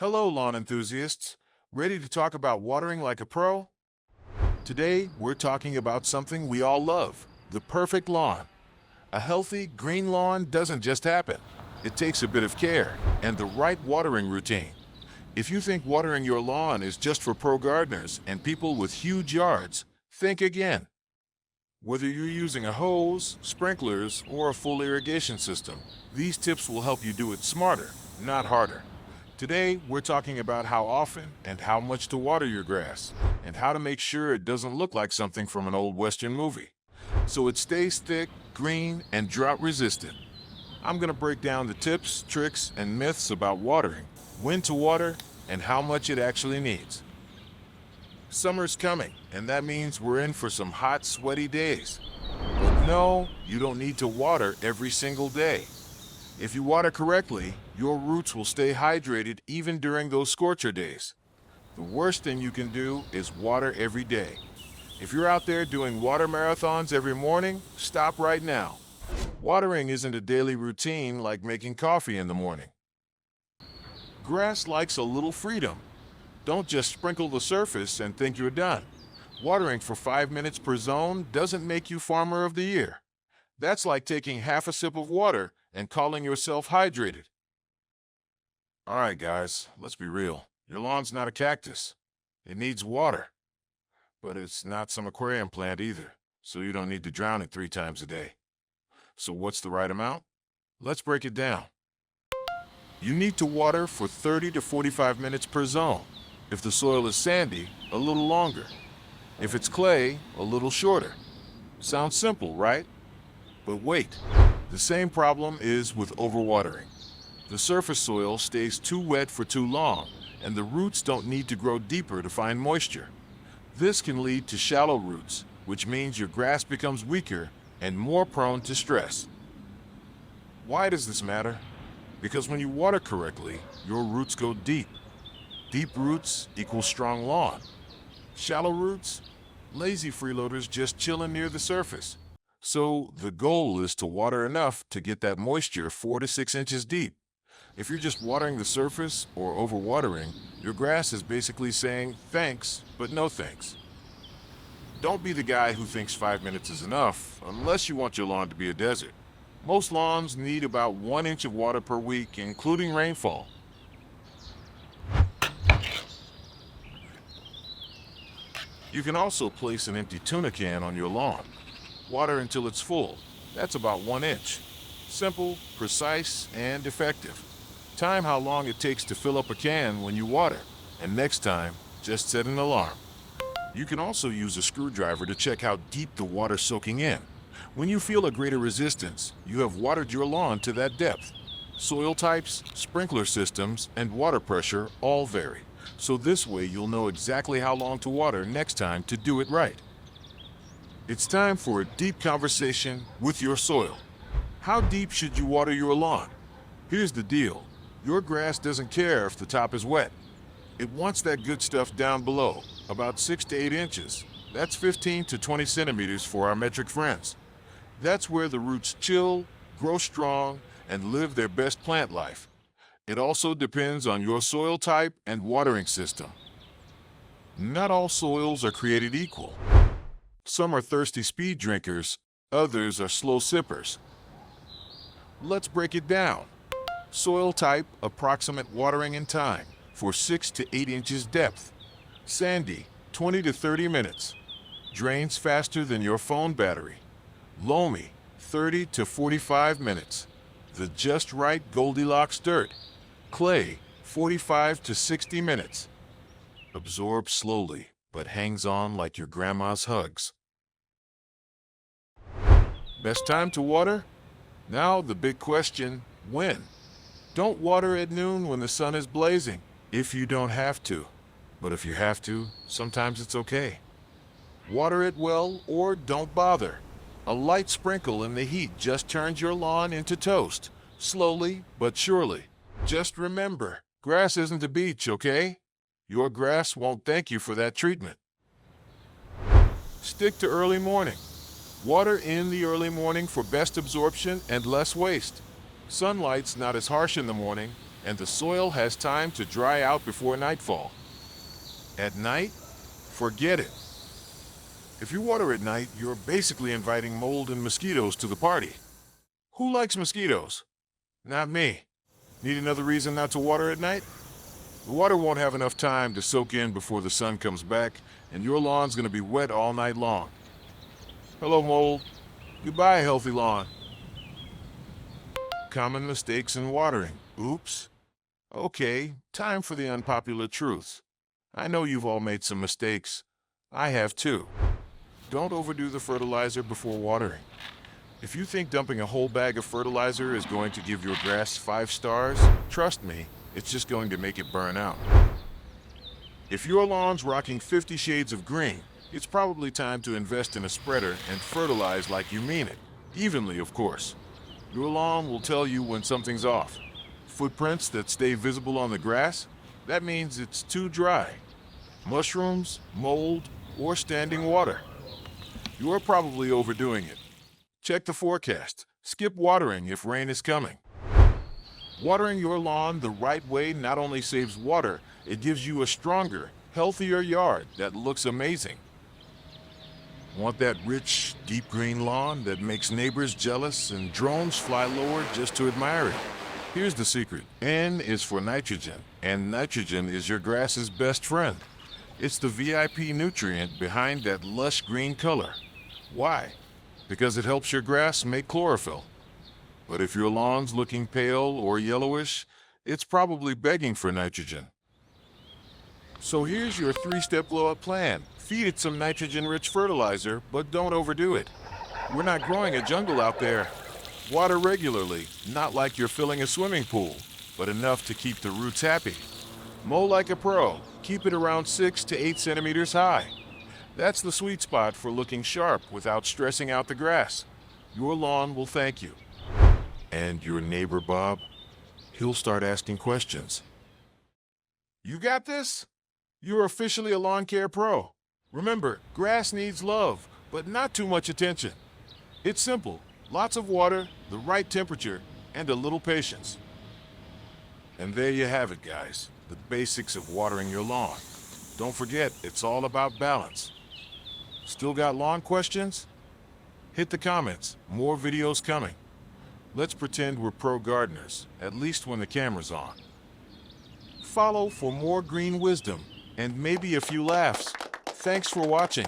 Hello, lawn enthusiasts. Ready to talk about watering like a pro? Today, we're talking about something we all love, the perfect lawn. A healthy, green lawn doesn't just happen. It takes a bit of care and the right watering routine. If you think watering your lawn is just for pro gardeners and people with huge yards, think again. Whether you're using a hose, sprinklers, or a full irrigation system, these tips will help you do it smarter, not harder. Today, we're talking about how often and how much to water your grass, and how to make sure it doesn't look like something from an old Western movie, so it stays thick, green, and drought-resistant. I'm going to break down the tips, tricks, and myths about watering, when to water, and how much it actually needs. Summer's coming, and that means we're in for some hot, sweaty days. But no, you don't need to water every single day. If you water correctly, your roots will stay hydrated even during those scorcher days. The worst thing you can do is water every day. If you're out there doing water marathons every morning, stop right now. Watering isn't a daily routine like making coffee in the morning. Grass likes a little freedom. Don't just sprinkle the surface and think you're done. Watering for 5 minutes per zone doesn't make you Farmer of the Year. That's like taking half a sip of water and calling yourself hydrated. All right, guys, let's be real. Your lawn's not a cactus. It needs water. But it's not some aquarium plant either, so you don't need to drown it 3 times a day. So what's the right amount? Let's break it down. You need to water for 30 to 45 minutes per zone. If the soil is sandy, a little longer. If it's clay, a little shorter. Sounds simple, right? But wait, the same problem is with overwatering. The surface soil stays too wet for too long, and the roots don't need to grow deeper to find moisture. This can lead to shallow roots, which means your grass becomes weaker and more prone to stress. Why does this matter? Because when you water correctly, your roots go deep. Deep roots equal strong lawn. Shallow roots? Lazy freeloaders just chilling near the surface. So the goal is to water enough to get that moisture 4 to 6 inches deep. If you're just watering the surface or overwatering, your grass is basically saying thanks, but no thanks. Don't be the guy who thinks 5 minutes is enough, unless you want your lawn to be a desert. Most lawns need about 1 inch of water per week, including rainfall. You can also place an empty tuna can on your lawn. Water until it's full. That's about 1 inch. Simple, precise, and effective. Time how long it takes to fill up a can when you water, and next time, just set an alarm. You can also use a screwdriver to check how deep the water's soaking in. When you feel a greater resistance, you have watered your lawn to that depth. Soil types, sprinkler systems, and water pressure all vary, so this way you'll know exactly how long to water next time to do it right. It's time for a deep conversation with your soil. How deep should you water your lawn? Here's the deal. Your grass doesn't care if the top is wet. It wants that good stuff down below, about 6 to 8 inches. That's 15 to 20 centimeters for our metric friends. That's where the roots chill, grow strong, and live their best plant life. It also depends on your soil type and watering system. Not all soils are created equal. Some are thirsty speed drinkers, others are slow sippers. Let's break it down. Soil type, approximate watering in time, for 6 to 8 inches depth. Sandy, 20 to 30 minutes. Drains faster than your phone battery. Loamy, 30 to 45 minutes. The just right Goldilocks dirt. Clay, 45 to 60 minutes. Absorbs slowly, but hangs on like your grandma's hugs. Best time to water? Now the big question, when? Don't water at noon when the sun is blazing, if you don't have to. But if you have to, sometimes it's okay. Water it well or don't bother. A light sprinkle in the heat just turns your lawn into toast, slowly but surely. Just remember, grass isn't a beach, okay? Your grass won't thank you for that treatment. Stick to early morning. Water in the early morning for best absorption and less waste. Sunlight's not as harsh in the morning, and the soil has time to dry out before nightfall. At night, forget it. If you water at night, you're basically inviting mold and mosquitoes to the party. Who likes mosquitoes? Not me. Need another reason not to water at night? The water won't have enough time to soak in before the sun comes back, and your lawn's going to be wet all night long. Hello, mold. Goodbye, healthy lawn. Common mistakes in watering. Oops. Okay, time for the unpopular truths. I know you've all made some mistakes. I have too. Don't overdo the fertilizer before watering. If you think dumping a whole bag of fertilizer is going to give your grass 5 stars, trust me, it's just going to make it burn out. If your lawn's rocking 50 shades of green, it's probably time to invest in a spreader and fertilize like you mean it. Evenly, of course. Your lawn will tell you when something's off. Footprints that stay visible on the grass? That means it's too dry. Mushrooms, mold, or standing water. You're probably overdoing it. Check the forecast. Skip watering if rain is coming. Watering your lawn the right way not only saves water, it gives you a stronger, healthier yard that looks amazing. Want that rich, deep green lawn that makes neighbors jealous and drones fly lower just to admire it? Here's the secret. N is for nitrogen, and nitrogen is your grass's best friend. It's the VIP nutrient behind that lush green color. Why? Because it helps your grass make chlorophyll. But if your lawn's looking pale or yellowish, it's probably begging for nitrogen. So here's your 3-step blow-up plan. Feed it some nitrogen-rich fertilizer, but don't overdo it. We're not growing a jungle out there. Water regularly, not like you're filling a swimming pool, but enough to keep the roots happy. Mow like a pro. Keep it around 6 to 8 centimeters high. That's the sweet spot for looking sharp without stressing out the grass. Your lawn will thank you. And your neighbor Bob, he'll start asking questions. You got this? You're officially a lawn care pro. Remember, grass needs love, but not too much attention. It's simple. Lots of water, the right temperature, and a little patience. And there you have it, guys. The basics of watering your lawn. Don't forget, it's all about balance. Still got lawn questions? Hit the comments. More videos coming. Let's pretend we're pro gardeners, at least when the camera's on. Follow for more green wisdom and maybe a few laughs. Thanks for watching.